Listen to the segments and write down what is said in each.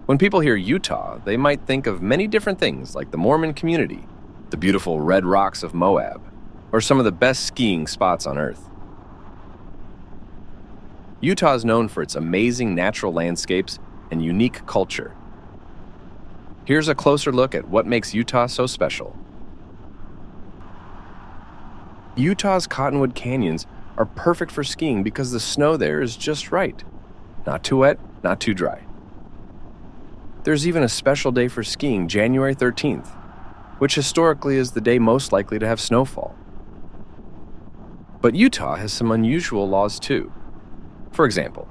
When people hear Utah, they might think of many different things like the Mormon community, the beautiful red rocks of Moab, or some of the best skiing spots on Earth. Utah is known for its amazing natural landscapes and unique culture. Here's a closer look at what makes Utah so special. Utah's Cottonwood Canyons are perfect for skiing because the snow there is just right. Not too wet, not too dry. There's even a special day for skiing, January 13th, which historically is the day most likely to have snowfall. But Utah has some unusual laws too. For example,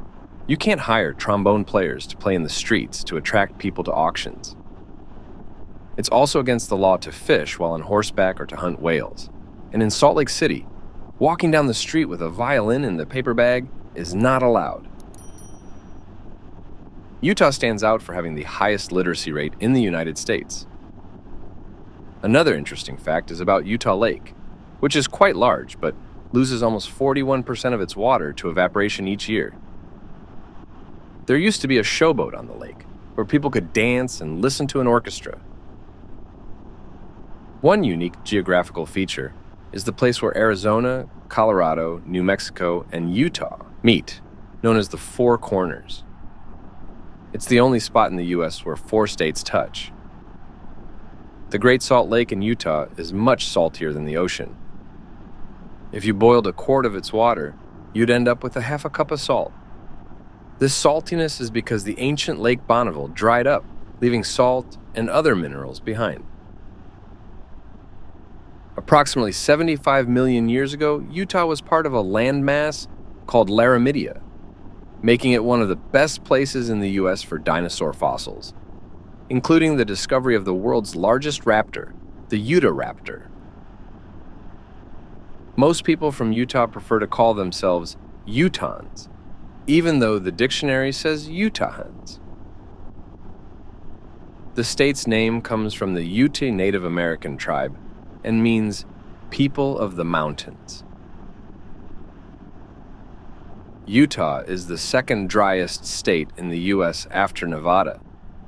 you can't hire trombone players to play in the streets to attract people to auctions. It's also against the law to fish while on horseback or to hunt whales. And in Salt Lake City, walking down the street with a violin in the paper bag is not allowed. Utah stands out for having the highest literacy rate in the United States. Another interesting fact is about Utah Lake, which is quite large but loses almost 41% of its water to evaporation each year. There used to be a showboat on the lake where people could dance and listen to an orchestra. One unique geographical feature is the place where Arizona, Colorado, New Mexico, and Utah meet, known as the Four Corners. It's the only spot in the U.S. where 4 states touch. The Great Salt Lake in Utah is much saltier than the ocean. If you boiled a quart of its water, you'd end up with a half a cup of salt. This saltiness is because the ancient Lake Bonneville dried up, leaving salt and other minerals behind. Approximately 75 million years ago, Utah was part of a landmass called Laramidia, making it one of the best places in the U.S. for dinosaur fossils, including the discovery of the world's largest raptor, the Utahraptor. Most people from Utah prefer to call themselves Utahns, even though the dictionary says Utahans. The state's name comes from the Ute Native American tribe and means people of the mountains. Utah is the second-driest state in the U.S. after Nevada,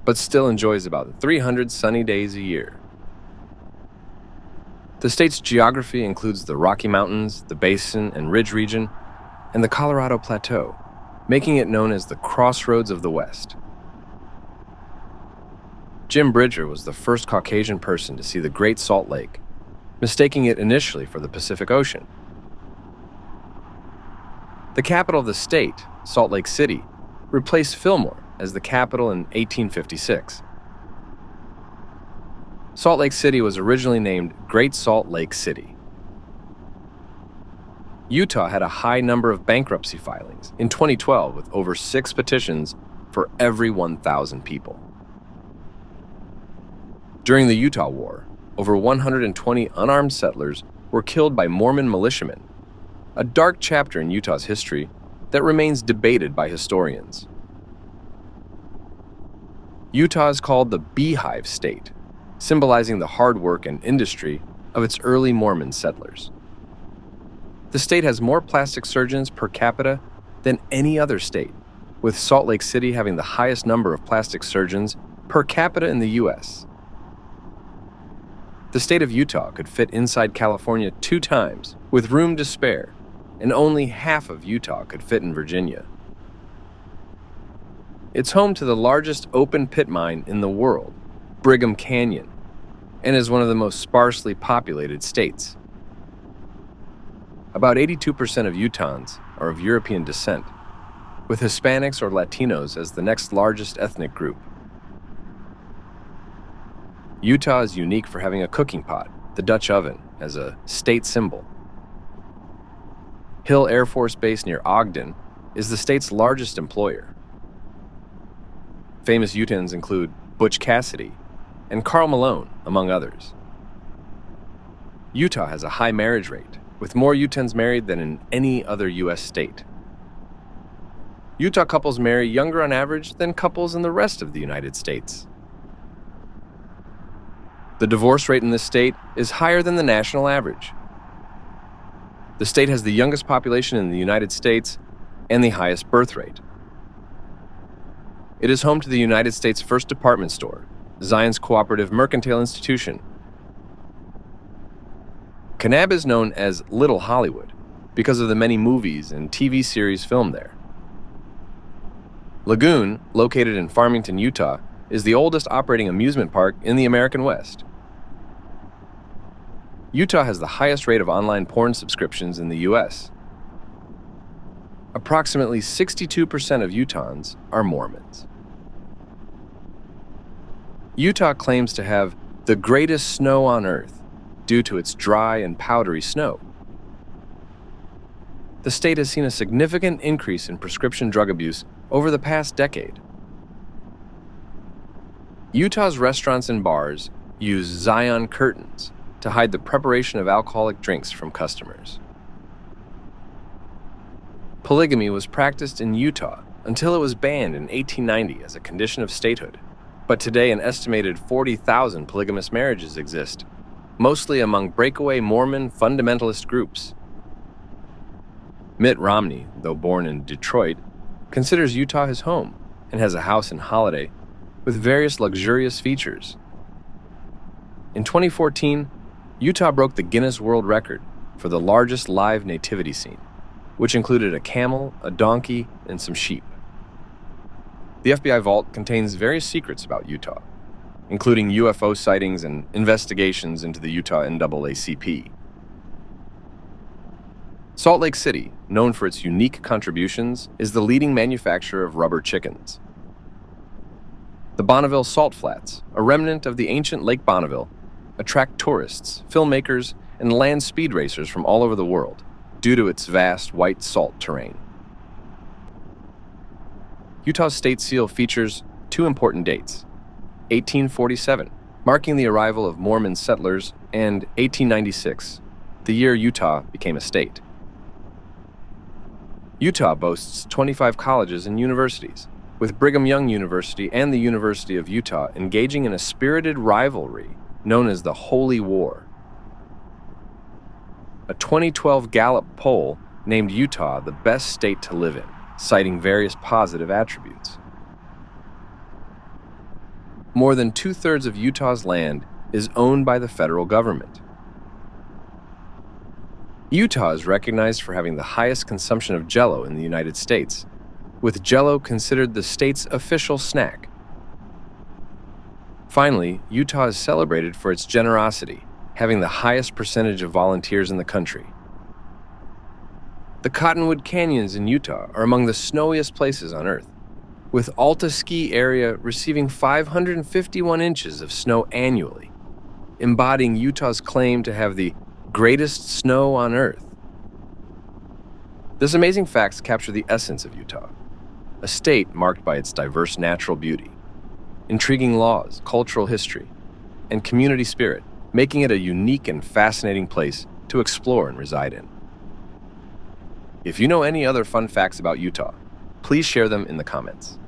but still enjoys about 300 sunny days a year. The state's geography includes the Rocky Mountains, the Basin and Ridge region, and the Colorado Plateau, making it known as the Crossroads of the West. Jim Bridger was the first Caucasian person to see the Great Salt Lake, mistaking it initially for the Pacific Ocean. The capital of the state, Salt Lake City, replaced Fillmore as the capital in 1856. Salt Lake City was originally named Great Salt Lake City. Utah had a high number of bankruptcy filings in 2012 with over 6 petitions for every 1,000 people. During the Utah War, over 120 unarmed settlers were killed by Mormon militiamen, a dark chapter in Utah's history that remains debated by historians. Utah is called the Beehive State, symbolizing the hard work and industry of its early Mormon settlers. The state has more plastic surgeons per capita than any other state, with Salt Lake City having the highest number of plastic surgeons per capita in the U.S. The state of Utah could fit inside California 2 times, with room to spare, and only half of Utah could fit in Virginia. It's home to the largest open pit mine in the world, Brigham Canyon, and is one of the most sparsely populated states. About 82% of Utahns are of European descent, with Hispanics or Latinos as the next largest ethnic group. Utah is unique for having a cooking pot, the Dutch oven, as a state symbol. Hill Air Force Base near Ogden is the state's largest employer. Famous Utahns include Butch Cassidy and Karl Malone, among others. Utah has a high marriage rate, with more Utahns married than in any other U.S. state. Utah couples marry younger on average than couples in the rest of the United States. The divorce rate in this state is higher than the national average. The state has the youngest population in the United States and the highest birth rate. It is home to the United States' first department store, Zion's Cooperative Mercantile Institution. Kanab is known as Little Hollywood because of the many movies and TV series filmed there. Lagoon, located in Farmington, Utah, is the oldest operating amusement park in the American West. Utah has the highest rate of online porn subscriptions in the U.S. Approximately 62% of Utahns are Mormons. Utah claims to have the greatest snow on Earth due to its dry and powdery snow. The state has seen a significant increase in prescription drug abuse over the past decade. Utah's restaurants and bars use Zion curtains to hide the preparation of alcoholic drinks from customers. Polygamy was practiced in Utah until it was banned in 1890 as a condition of statehood, but today an estimated 40,000 polygamous marriages exist, mostly among breakaway Mormon fundamentalist groups. Mitt Romney, though born in Detroit, considers Utah his home and has a house in Holiday with various luxurious features. In 2014, Utah broke the Guinness World Record for the largest live nativity scene, which included a camel, a donkey, and some sheep. The FBI vault contains various secrets about Utah, including UFO sightings and investigations into the Utah NAACP. Salt Lake City, known for its unique contributions, is the leading manufacturer of rubber chickens. The Bonneville Salt Flats, a remnant of the ancient Lake Bonneville, attract tourists, filmmakers, and land speed racers from all over the world due to its vast white salt terrain. Utah's state seal features two important dates: 1847, marking the arrival of Mormon settlers, and 1896, the year Utah became a state. Utah boasts 25 colleges and universities, with Brigham Young University and the University of Utah engaging in a spirited rivalry known as the Holy War. A 2012 Gallup poll named Utah the best state to live in, citing various positive attributes. More than 2/3 of Utah's land is owned by the federal government. Utah is recognized for having the highest consumption of Jell-O in the United States, with Jell-O considered the state's official snack. Finally, Utah is celebrated for its generosity, having the highest percentage of volunteers in the country. The Cottonwood Canyons in Utah are among the snowiest places on Earth, with Alta Ski Area receiving 551 inches of snow annually, embodying Utah's claim to have the greatest snow on Earth. This amazing facts capture the essence of Utah, a state marked by its diverse natural beauty, intriguing laws, cultural history, and community spirit, making it a unique and fascinating place to explore and reside in. If you know any other fun facts about Utah, please share them in the comments.